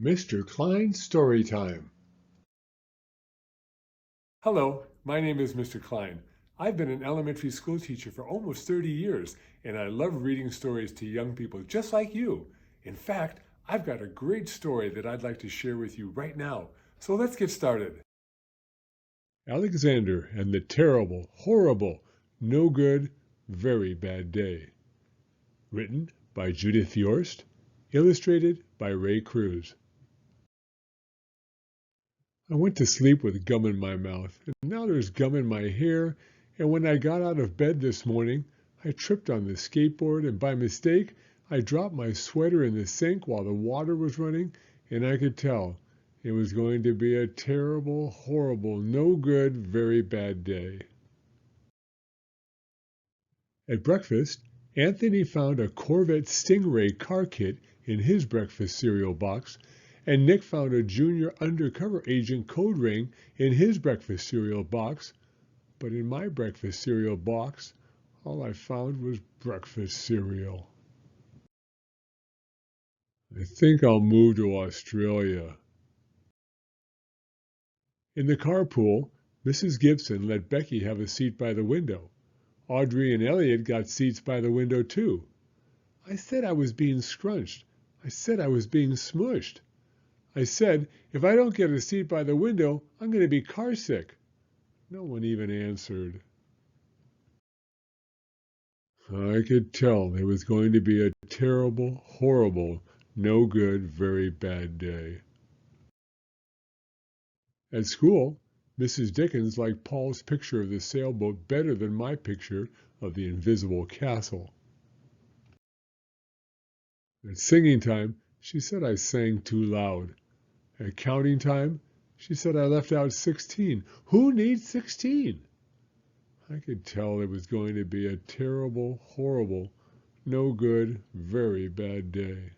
Mr. Klein's Story Time. Hello, my name is Mr. Klein. I've been an elementary school teacher for almost 30 years, and I love reading stories to young people just like you. In fact, I've got a great story that I'd like to share with you right now. So let's get started. Alexander and the Terrible, Horrible, No Good, Very Bad Day. Written by Judith Yorst. Illustrated by Ray Cruz. I went to sleep with gum in my mouth, and now there's gum in my hair, and when I got out of bed this morning, I tripped on the skateboard, and by mistake, I dropped my sweater in the sink while the water was running, and I could tell it was going to be a terrible, horrible, no good, very bad day. At breakfast, Anthony found a Corvette Stingray car kit in his breakfast cereal box, and Nick found a junior undercover agent code ring in his breakfast cereal box. But in my breakfast cereal box, all I found was breakfast cereal. I think I'll move to Australia. In the carpool, Mrs. Gibson let Becky have a seat by the window. Audrey and Elliot got seats by the window, too. I said I was being scrunched. I said I was being smushed. I said, if I don't get a seat by the window, I'm going to be car sick. No one even answered. I could tell it was going to be a terrible, horrible, no good, very bad day. At school, Mrs. Dickens liked Paul's picture of the sailboat better than my picture of the invisible castle. At singing time, she said I sang too loud. At counting time, she said I left out 16. Who needs 16? I could tell it was going to be a terrible, horrible, no good, very bad day.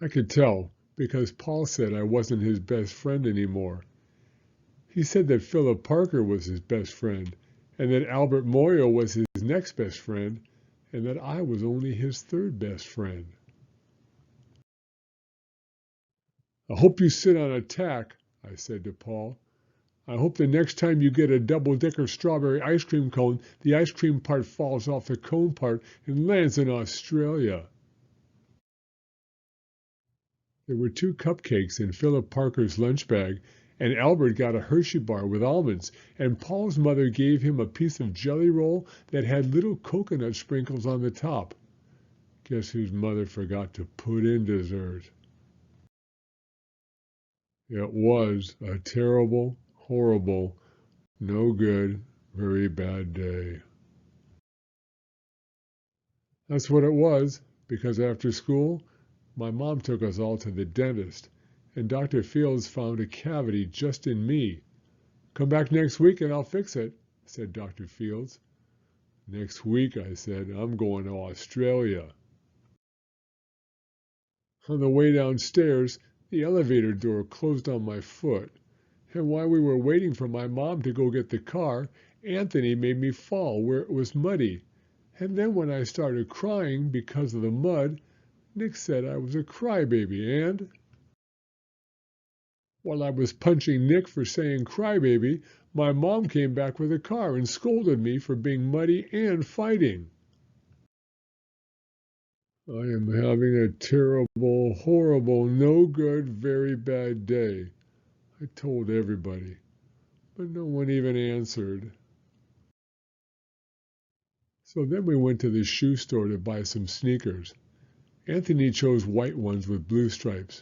I could tell because Paul said I wasn't his best friend anymore. He said that Philip Parker was his best friend, and that Albert Moyle was his next best friend, and that I was only his third best friend. I hope you sit on a tack, I said to Paul. I hope the next time you get a double-decker strawberry ice cream cone, the ice cream part falls off the cone part and lands in Australia. There were 2 cupcakes in Philip Parker's lunch bag, and Albert got a Hershey bar with almonds, and Paul's mother gave him a piece of jelly roll that had little coconut sprinkles on the top. Guess whose mother forgot to put in dessert? It was a terrible, horrible, no good, very bad day. That's what it was, because after school, my mom took us all to the dentist, and Dr. Fields found a cavity just in me. Come back next week and I'll fix it, said Dr. Fields. Next week, I said, I'm going to Australia. On the way downstairs, the elevator door closed on my foot, and while we were waiting for my mom to go get the car, Anthony made me fall where it was muddy. And then when I started crying because of the mud, Nick said I was a crybaby, and while I was punching Nick for saying crybaby, my mom came back with a car and scolded me for being muddy and fighting. I am having a terrible, horrible, no good, very bad day, I told everybody, but no one even answered. So then we went to the shoe store to buy some sneakers. Anthony chose white ones with blue stripes.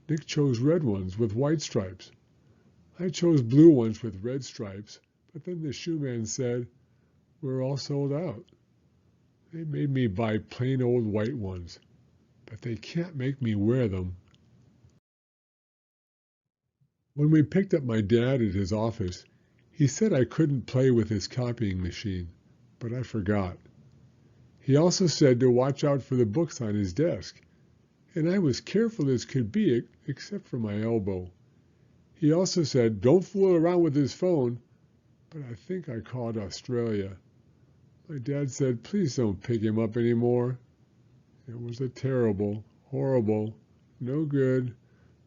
Nick chose red ones with white stripes. I chose blue ones with red stripes, but then the shoe man said, we're all sold out. They made me buy plain old white ones, but they can't make me wear them. When we picked up my dad at his office, he said I couldn't play with his copying machine, but I forgot. He also said to watch out for the books on his desk, and I was careful as could be except for my elbow. He also said, don't fool around with his phone, but I think I called Australia. My dad said, please don't pick him up anymore. It was a terrible, horrible, no good,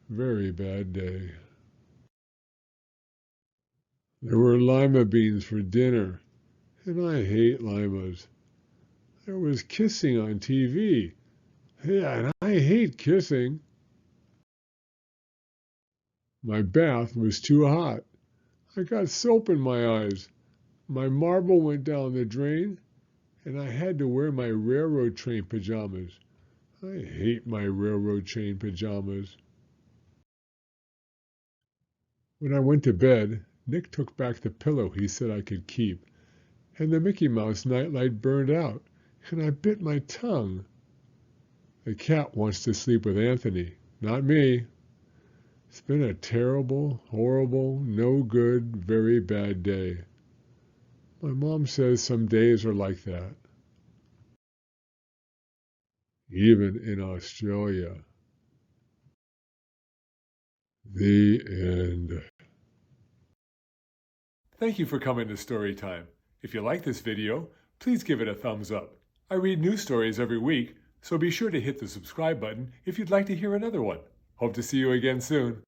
very bad day. There were lima beans for dinner, and I hate limas. There was kissing on TV. Yeah, and I hate kissing. My bath was too hot. I got soap in my eyes. My marble went down the drain, and I had to wear my railroad train pajamas. I hate my railroad train pajamas. When I went to bed, Nick took back the pillow he said I could keep, and the Mickey Mouse nightlight burned out, and I bit my tongue. The cat wants to sleep with Anthony, not me. It's been a terrible, horrible, no good, very bad day. My mom says some days are like that. Even in Australia. The end. Thank you for coming to Storytime. If you like this video, please give it a thumbs up. I read new stories every week, so be sure to hit the subscribe button if you'd like to hear another one. Hope to see you again soon.